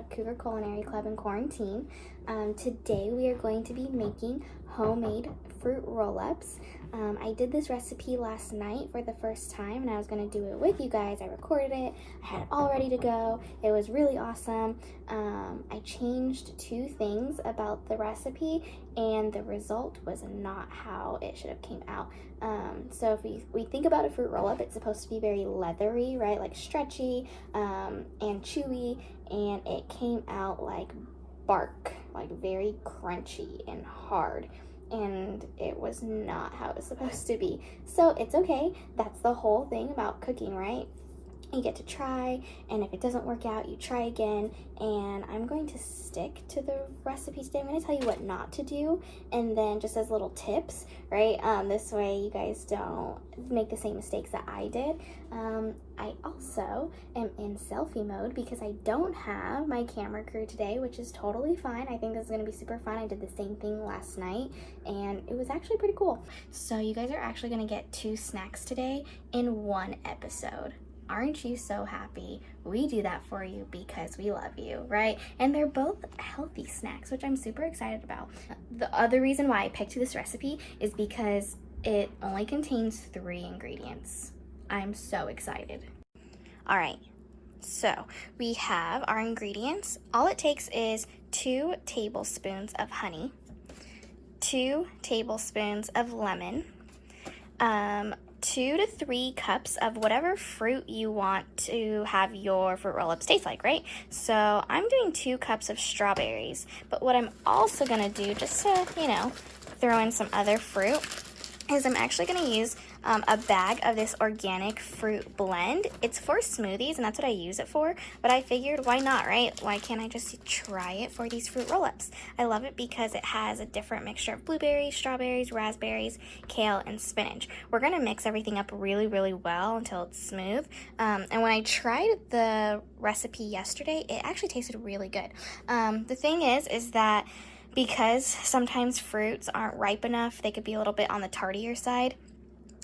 of Cougar Culinary Club in quarantine. Today we are going to be making homemade fruit roll-ups. I did this recipe last night for the first time and I was going to do it with you guys. I recorded it, I had it all ready to go. It was really awesome. I changed two things about the recipe and the result was not how it should have came out. So if we think about a fruit roll-up, it's supposed to be very leathery, right? Like stretchy and chewy, and it came out like bark, like very crunchy and hard, and it was not how it was supposed to be. So it's okay. That's the whole thing about cooking, right? You get to try, and if it doesn't work out, you try again. And I'm going to stick to the recipe today. I'm going to tell you what not to do, and then just as little tips, right? This way you guys don't make the same mistakes that I did. I also am in selfie mode because I don't have my camera crew today, which is totally fine. I think this is going to be super fun. I did the same thing last night, and it was actually pretty cool. So you guys are actually going to get 2 snacks today in one episode. Aren't you so happy? We do that for you because we love you, right? And they're both healthy snacks, which I'm super excited about. The other reason why I picked this recipe is because it only contains 3 ingredients. I'm so excited. All right, so we have our ingredients. All it takes is 2 tablespoons of honey, 2 tablespoons of lemon, 2 to 3 cups of whatever fruit you want to have your fruit roll-ups taste like, right? So I'm doing 2 cups of strawberries, but what I'm also gonna do, just to, throw in some other fruit, is I'm actually gonna use a bag of this organic fruit blend. It's for smoothies and that's what I use it for, but I figured why not, right? Why can't I just try it for these fruit roll-ups? I love it because it has a different mixture of blueberries, strawberries, raspberries, kale, and spinach. We're gonna mix everything up really, really well until it's smooth. And when I tried the recipe yesterday, it actually tasted really good. The thing is that because sometimes fruits aren't ripe enough, they could be a little bit on the tardier side.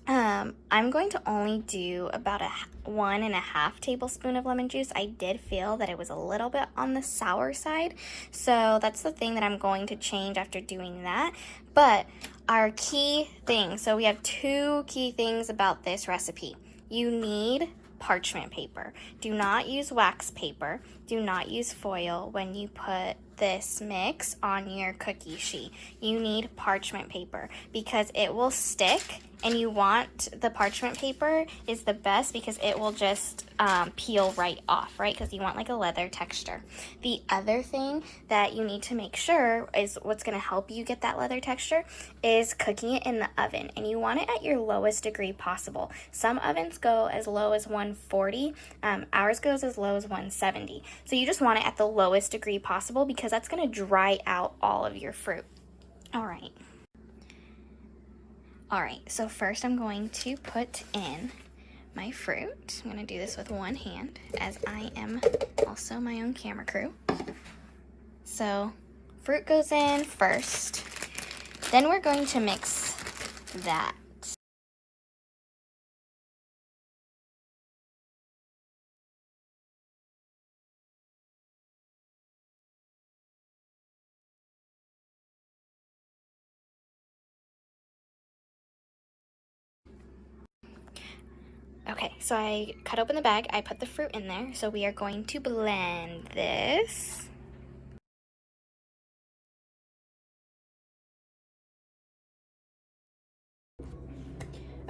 I'm going to only do about 1.5 tablespoon of lemon juice. I did feel that it was a little bit on the sour side, so that's the thing that I'm going to change after doing that. But our key thing, so we have 2 key things about this recipe. You need parchment paper. Do not use wax paper. Do not use foil when you put this mix on your cookie sheet. You need parchment paper because it will stick, and you want the parchment paper is the best because it will just peel right off, right? Because you want like a leather texture. The other thing that you need to make sure is what's going to help you get that leather texture is cooking it in the oven, and you want it at your lowest degree possible. Some ovens go as low as 140. Ours goes as low as 170. So you just want it at the lowest degree possible because that's going to dry out all of your fruit. All right, so first I'm going to put in my fruit. I'm going to do this with one hand as I am also my own camera crew. So fruit goes in first. Then we're going to mix that. Okay, so I cut open the bag, I put the fruit in there, so we are going to blend this.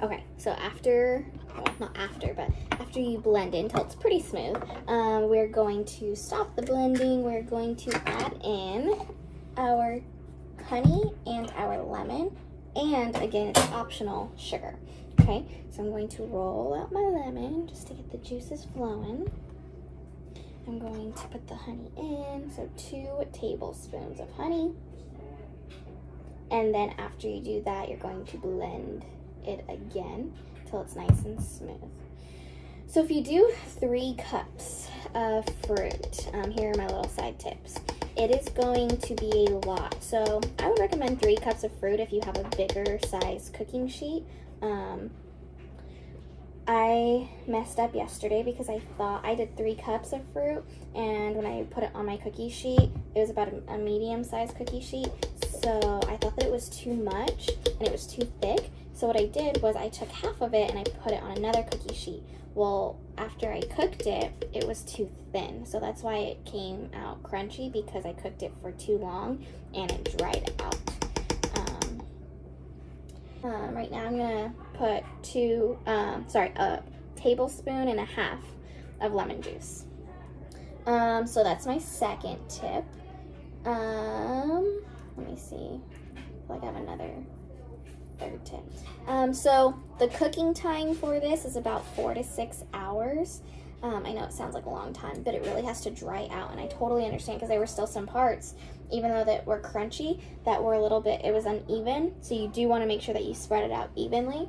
Okay, so after you blend it until it's pretty smooth, we're going to stop the blending. We're going to add in our honey and our lemon, and again, it's optional, sugar. Okay, so I'm going to roll out my lemon just to get the juices flowing. I'm going to put the honey in, so 2 tablespoons of honey. And then after you do that, you're going to blend it again till it's nice and smooth. So if you do 3 cups of fruit, here are my little side tips. It is going to be a lot. So I would recommend 3 cups of fruit if you have a bigger size cooking sheet. I messed up yesterday because I thought I did 3 cups of fruit, and when I put it on my cookie sheet, it was about a medium-sized cookie sheet, so I thought that it was too much and it was too thick. So what I did was I took half of it and I put it on another cookie sheet. Well, after I cooked it, it was too thin, so that's why it came out crunchy, because I cooked it for too long and it dried out. Right now I'm gonna put a tablespoon and a half of lemon juice. So that's my second tip. Let me see. I feel like I have another third tip. So the cooking time for this is about 4 to 6 hours. I know it sounds like a long time, but it really has to dry out, and I totally understand, because there were still some parts, even though that were crunchy, that were a little bit, it was uneven, so you do want to make sure that you spread it out evenly.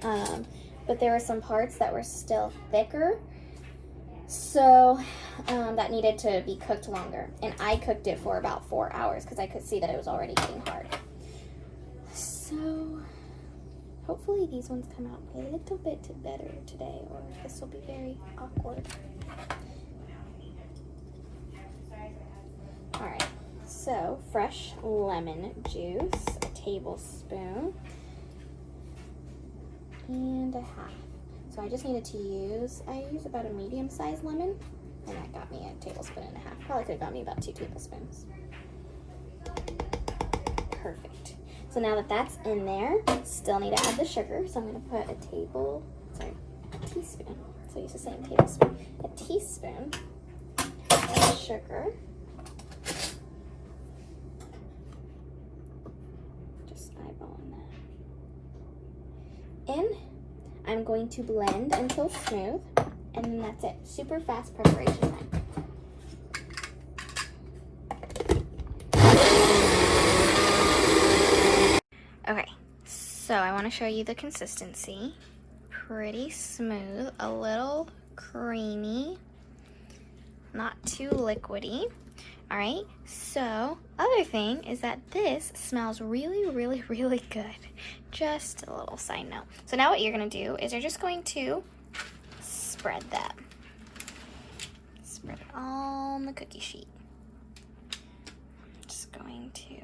But there were some parts that were still thicker, so that needed to be cooked longer, and I cooked it for about 4 hours because I could see that it was already getting hard. So hopefully these ones come out a little bit better today, or this will be very awkward. All right, so fresh lemon juice, a tablespoon and a half. So I just needed to use about a medium-sized lemon, and that got me a tablespoon and a half. Probably could have got me about 2 tablespoons. Perfect. So now that that's in there, still need to add the sugar. So I'm going to put a teaspoon. So I use the same tablespoon. A teaspoon of sugar. Just eyeballing that in. I'm going to blend until smooth, and then that's it. Super fast preparation time. Okay, so I want to show you the consistency. Pretty smooth, a little creamy, not too liquidy. All right, so other thing is that this smells really, really, really good. Just a little side note. So now what you're gonna do is you're just going to spread that. Spread it on the cookie sheet. Just going to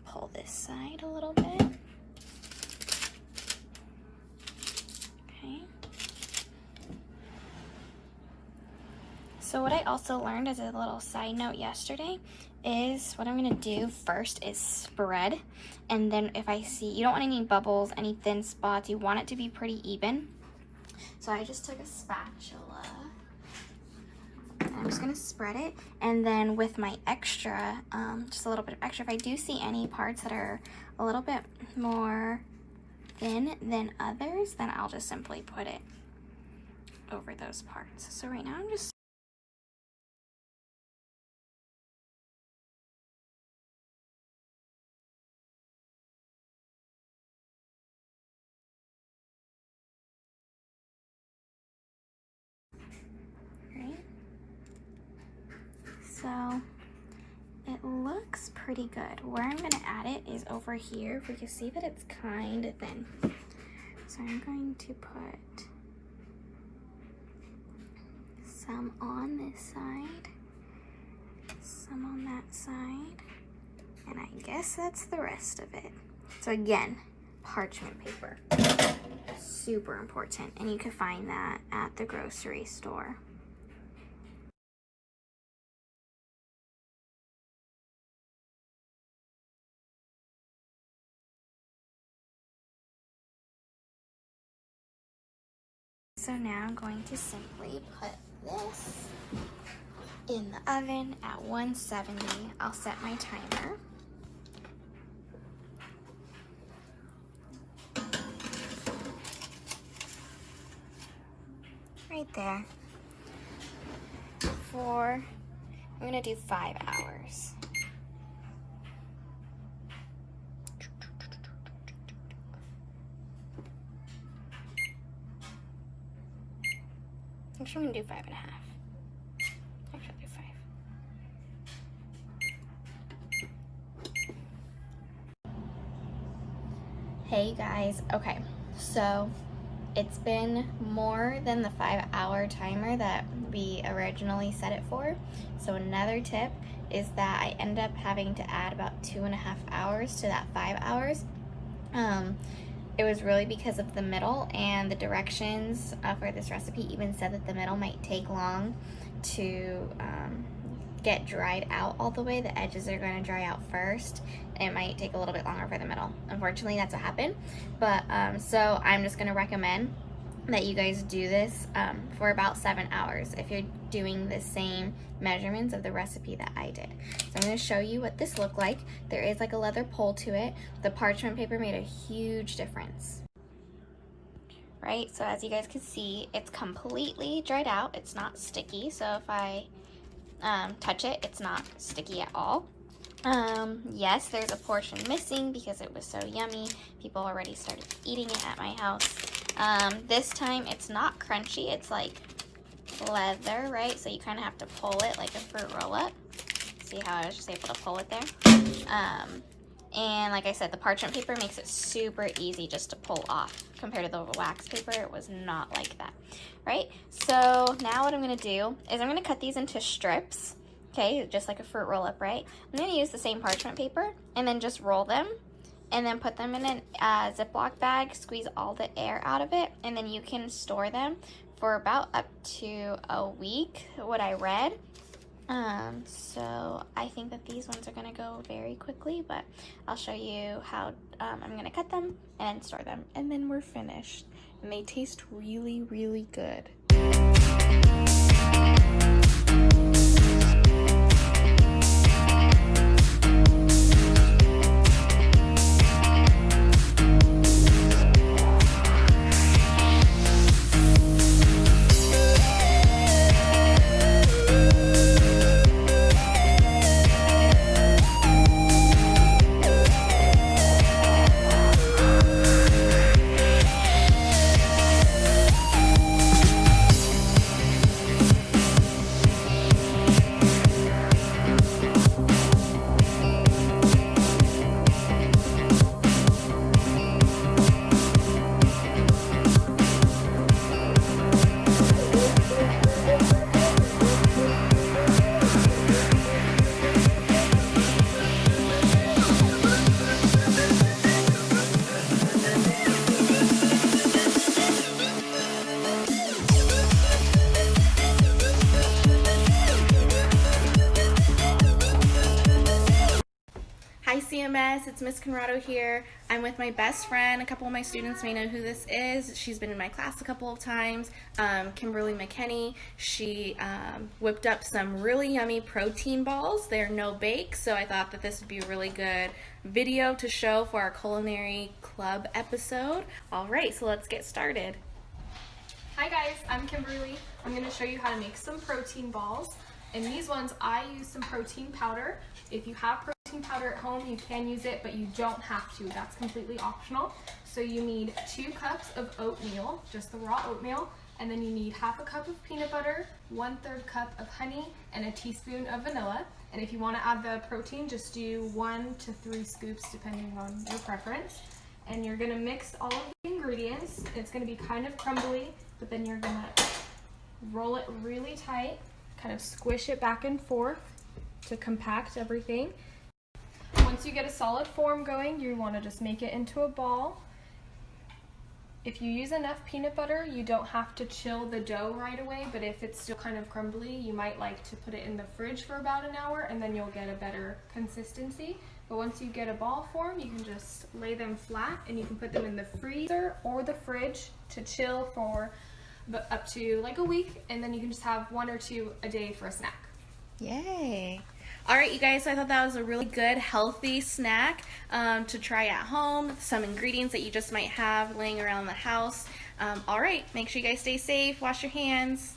pull this side a little bit. Okay. So what I also learned as a little side note yesterday is what I'm gonna do first is spread, and then if I see, you don't want any bubbles, any thin spots, you want it to be pretty even. So I just took a spatula, and I'm just gonna spread it, and then with my extra, just a little bit of extra, if I do see any parts that are a little bit more thin than others, then I'll just simply put it over those parts. So right now I'm just so it looks pretty good. Where I'm gonna add it is over here. We can see that it's kind of thin. So I'm going to put some on this side, some on that side, and I guess that's the rest of it. So again, parchment paper, super important, and you can find that at the grocery store. So now I'm going to simply put this in the oven at 170. I'll set my timer. Right there. I'm gonna do 5 hours. Actually, I'm gonna do 5.5. Actually, I'll do 5. Hey guys, okay, so It's been more than the 5-hour timer that we originally set it for. So another tip is that I end up having to add about 2.5 hours to that 5 hours. It was really because of the middle, and the directions for this recipe even said that the middle might take long to get dried out all the way. The edges are going to dry out first. It might take a little bit longer for the middle. Unfortunately, that's what happened. But so I'm just going to recommend that you guys do this for about 7 hours if you're doing the same measurements of the recipe that I did. So I'm going to show you what this looked like. There is like a leather pole to it. The parchment paper made a huge difference. Right, so as you guys can see, it's completely dried out. It's not sticky, so if I touch it, it's not sticky at all. Yes, there's a portion missing because it was so yummy. People already started eating it at my house. This time it's not crunchy, it's like leather, right? So you kind of have to pull it like a fruit roll-up. See how I was just able to pull it there? And like I said, the parchment paper makes it super easy just to pull off. Compared to the wax paper, it was not like that, right? So now what I'm gonna do is I'm gonna cut these into strips, okay? Just like a fruit roll-up, right? I'm gonna use the same parchment paper and then just roll them and then put them in a Ziploc bag, squeeze all the air out of it, and then you can store them for about up to a week, what I read. So I think that these ones are gonna go very quickly, but I'll show you how I'm gonna cut them and store them, and then we're finished. And they taste really, really good. Hi CMS, it's Miss Conrado here. I'm with my best friend. A couple of my students may know who this is. She's been in my class a couple of times. Kimberly McKinney. She whipped up some really yummy protein balls. They're no bake, so I thought that this would be a really good video to show for our Culinary Club episode. Alright, so let's get started. Hi guys, I'm Kimberly. I'm going to show you how to make some protein balls. And these ones, I use some protein powder. If you have protein powder at home, you can use it, but you don't have to. That's completely optional. So you need 2 cups of oatmeal, just the raw oatmeal, and then you need half a cup of peanut butter, 1/3 cup of honey, and a teaspoon of vanilla. And if you want to add the protein, just do 1 to 3 scoops depending on your preference. And you're going to mix all of the ingredients. It's going to be kind of crumbly, but then you're going to roll it really tight, kind of squish it back and forth to compact everything. Once you get a solid form going, you want to just make it into a ball. If you use enough peanut butter, you don't have to chill the dough right away, but if it's still kind of crumbly, you might like to put it in the fridge for about an hour, and then you'll get a better consistency. But once you get a ball form, you can just lay them flat, and you can put them in the freezer or the fridge to chill for up to like a week, and then you can just have 1 or 2 a day for a snack. Yay! Alright you guys, so I thought that was a really good healthy snack to try at home. Some ingredients that you just might have laying around the house. Alright, make sure you guys stay safe, wash your hands.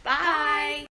Bye!